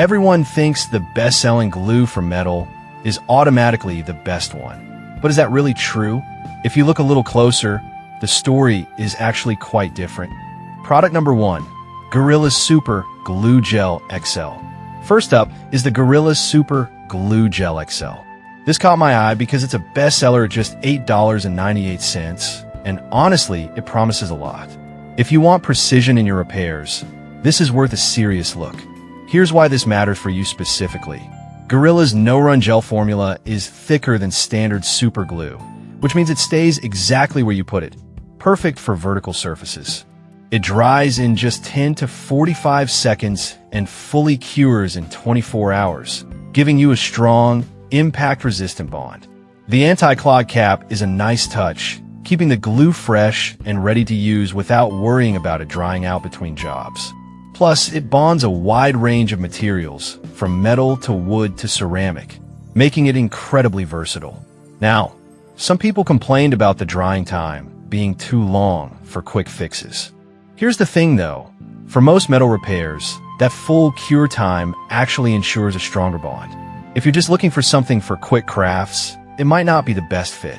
Everyone thinks the best-selling glue for metal is automatically the best one. But is that really true? If you look a little closer, the story is actually quite different. Product number 1, Gorilla Super Glue Gel XL. First up is the Gorilla Super Glue Gel XL. This caught my eye because it's a bestseller at just $8.98, and honestly, it promises a lot. If you want precision in your repairs, this is worth a serious look. Here's why this matters for you specifically. Gorilla's no-run gel formula is thicker than standard super glue, which means it stays exactly where you put it, perfect for vertical surfaces. It dries in just 10 to 45 seconds and fully cures in 24 hours, giving you a strong, impact-resistant bond. The anti-clog cap is a nice touch, keeping the glue fresh and ready to use without worrying about it drying out between jobs. Plus, it bonds a wide range of materials, from metal to wood to ceramic, making it incredibly versatile. Now, some people complained about the drying time being too long for quick fixes. Here's the thing though, for most metal repairs, that full cure time actually ensures a stronger bond. If you're just looking for something for quick crafts, it might not be the best fit.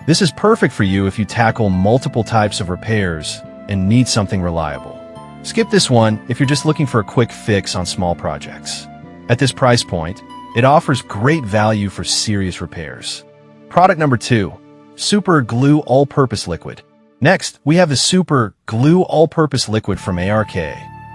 This is perfect for you if you tackle multiple types of repairs and need something reliable. Skip this one if you're just looking for a quick fix on small projects. At this price point, it offers great value for serious repairs. Product number 2, Super Glue All-Purpose Liquid. Next, we have the Super Glue All-Purpose Liquid from ARK,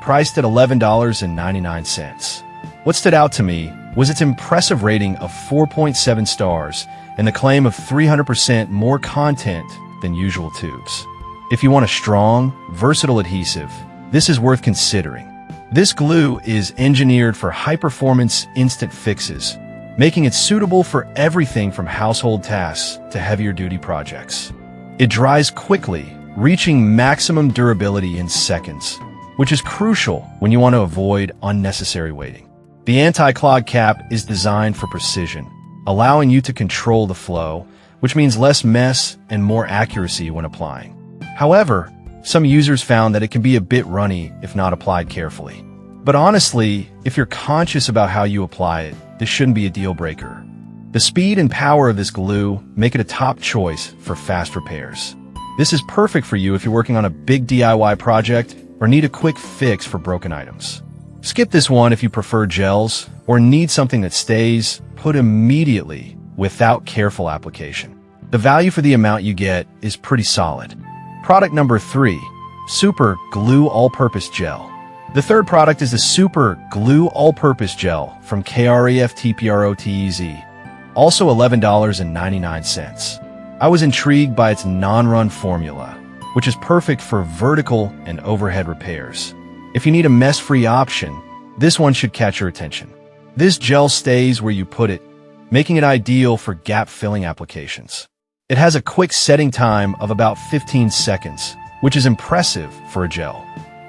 priced at $11.99. What stood out to me was its impressive rating of 4.7 stars and the claim of 300% more content than usual tubes. If you want a strong, versatile adhesive, this is worth considering. This glue is engineered for high-performance instant fixes, making it suitable for everything from household tasks to heavier-duty projects. It dries quickly, reaching maximum durability in seconds, which is crucial when you want to avoid unnecessary waiting. The anti-clog cap is designed for precision, allowing you to control the flow, which means less mess and more accuracy when applying. However, some users found that it can be a bit runny if not applied carefully. But honestly, if you're conscious about how you apply it, this shouldn't be a deal breaker. The speed and power of this glue make it a top choice for fast repairs. This is perfect for you if you're working on a big DIY project or need a quick fix for broken items. Skip this one if you prefer gels or need something that stays put immediately without careful application. The value for the amount you get is pretty solid. Product number 3, Super Glue All-Purpose Gel. The third product is the Super Glue All-Purpose Gel from KREFTPROTEZ, also $11.99. I was intrigued by its non-run formula, which is perfect for vertical and overhead repairs. If you need a mess-free option, this one should catch your attention. This gel stays where you put it, making it ideal for gap-filling applications. It has a quick setting time of about 15 seconds, which is impressive for a gel.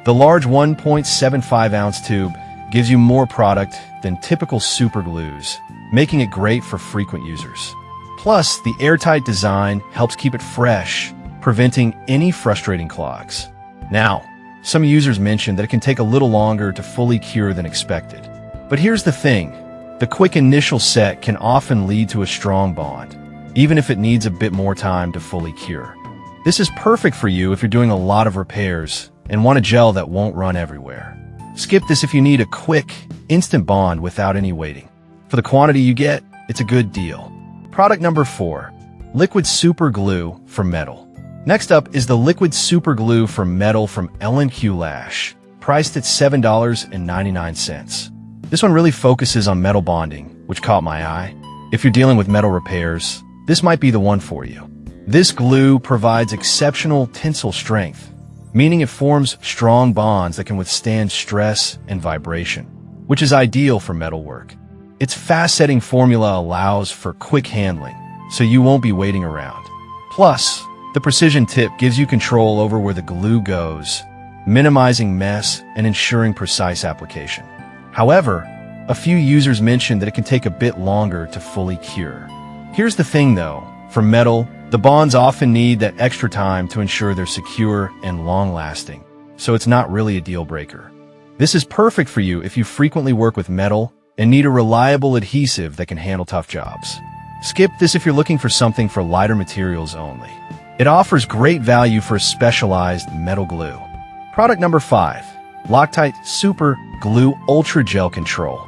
The large 1.75-ounce tube gives you more product than typical super glues, making it great for frequent users. Plus, the airtight design helps keep it fresh, preventing any frustrating clogs. Now, some users mentioned that it can take a little longer to fully cure than expected. But here's the thing, the quick initial set can often lead to a strong bond, even if it needs a bit more time to fully cure. This is perfect for you if you're doing a lot of repairs and want a gel that won't run everywhere. Skip this if you need a quick, instant bond without any waiting. For the quantity you get, it's a good deal. Product number 4, Liquid Super Glue for Metal. Next up is the Liquid Super Glue for Metal from L&Q Lash, priced at $7.99. This one really focuses on metal bonding, which caught my eye. If you're dealing with metal repairs, this might be the one for you. This glue provides exceptional tensile strength, meaning it forms strong bonds that can withstand stress and vibration, which is ideal for metal work. Its fast-setting formula allows for quick handling, so you won't be waiting around. Plus, the precision tip gives you control over where the glue goes, minimizing mess and ensuring precise application. However, a few users mentioned that it can take a bit longer to fully cure. Here's the thing though, for metal, the bonds often need that extra time to ensure they're secure and long-lasting, so it's not really a deal breaker. This is perfect for you if you frequently work with metal and need a reliable adhesive that can handle tough jobs. Skip this if you're looking for something for lighter materials only. It offers great value for a specialized metal glue. Product number 5. Loctite Super Glue Ultra Gel Control.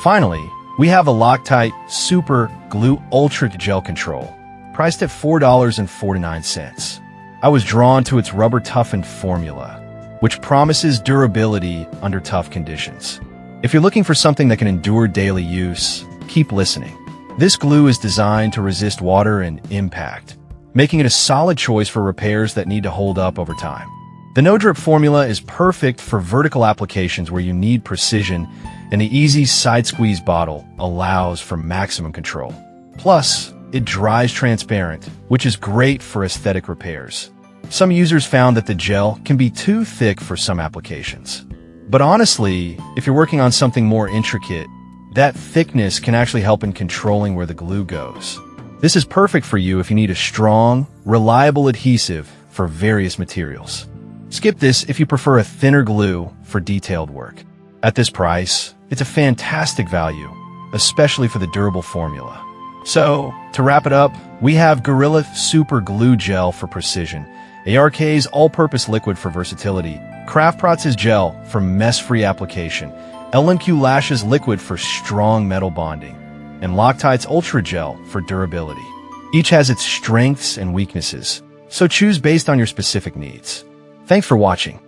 Finally, we have a Loctite Super Glue Ultra Gel Control, priced at $4.49. I was drawn to its rubber-toughened formula, which promises durability under tough conditions. If you're looking for something that can endure daily use, keep listening. This glue is designed to resist water and impact, making it a solid choice for repairs that need to hold up over time. The no-drip formula is perfect for vertical applications where you need precision, and the easy side squeeze bottle allows for maximum control. Plus, it dries transparent, which is great for aesthetic repairs. Some users found that the gel can be too thick for some applications. But honestly, if you're working on something more intricate, that thickness can actually help in controlling where the glue goes. This is perfect for you if you need a strong, reliable adhesive for various materials. Skip this if you prefer a thinner glue for detailed work. At this price, it's a fantastic value, especially for the durable formula. So, to wrap it up, we have Gorilla Super Glue Gel for precision, ARK's all-purpose liquid for versatility, Craftprotz's gel for mess-free application, LMQ Lash's liquid for strong metal bonding, and Loctite's Ultra Gel for durability. Each has its strengths and weaknesses, so choose based on your specific needs. Thanks for watching.